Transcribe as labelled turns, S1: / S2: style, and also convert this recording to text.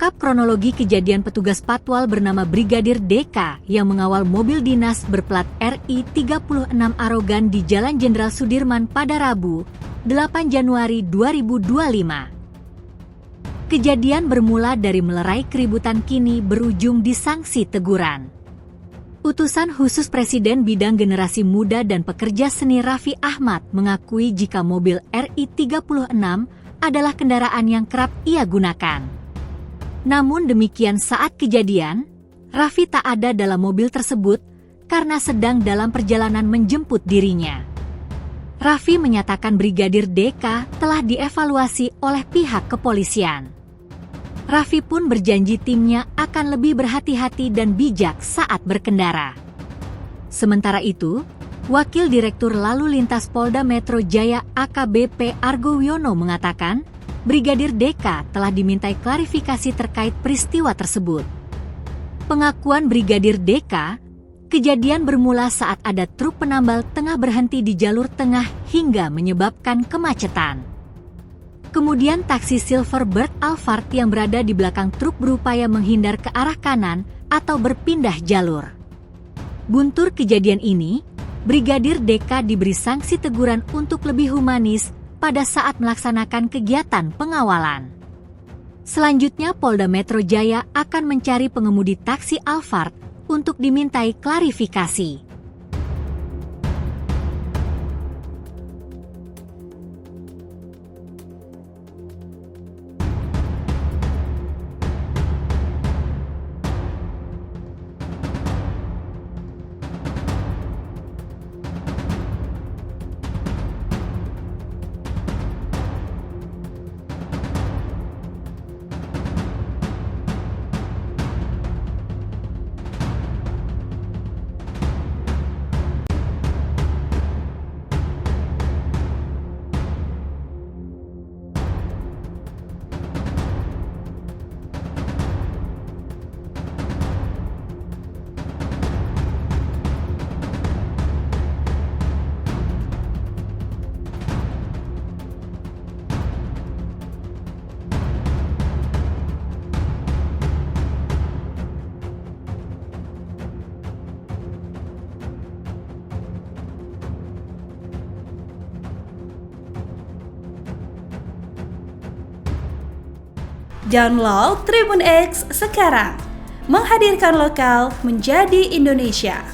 S1: Mengungkap kronologi kejadian petugas patwal bernama Brigadir DK yang mengawal mobil dinas berplat RI 36 arogan di Jalan Jenderal Sudirman pada Rabu, 8 Januari 2025. Kejadian bermula dari melerai keributan kini berujung di sanksi teguran. Utusan khusus Presiden Bidang Generasi Muda dan Pekerja Seni Raffi Ahmad mengakui jika mobil RI 36 adalah kendaraan yang kerap ia gunakan. Namun demikian saat kejadian, Raffi tak ada dalam mobil tersebut karena sedang dalam perjalanan menjemput dirinya. Raffi menyatakan Brigadir DK telah dievaluasi oleh pihak kepolisian. Raffi pun berjanji timnya akan lebih berhati-hati dan bijak saat berkendara. Sementara itu, Wakil Direktur Lalu Lintas Polda Metro Jaya AKBP Argo Wiono mengatakan, Brigadir DK telah dimintai klarifikasi terkait peristiwa tersebut. Pengakuan Brigadir DK, kejadian bermula saat ada truk penambal tengah berhenti di jalur tengah hingga menyebabkan kemacetan. Kemudian taksi Silverbird Alphard yang berada di belakang truk berupaya menghindar ke arah kanan atau berpindah jalur. Buntur kejadian ini, Brigadir DK diberi sanksi teguran untuk lebih humanis pada saat melaksanakan kegiatan pengawalan. Selanjutnya Polda Metro Jaya akan mencari pengemudi taksi Alphard untuk dimintai klarifikasi.
S2: Download Tribun X sekarang, menghadirkan lokal menjadi Indonesia.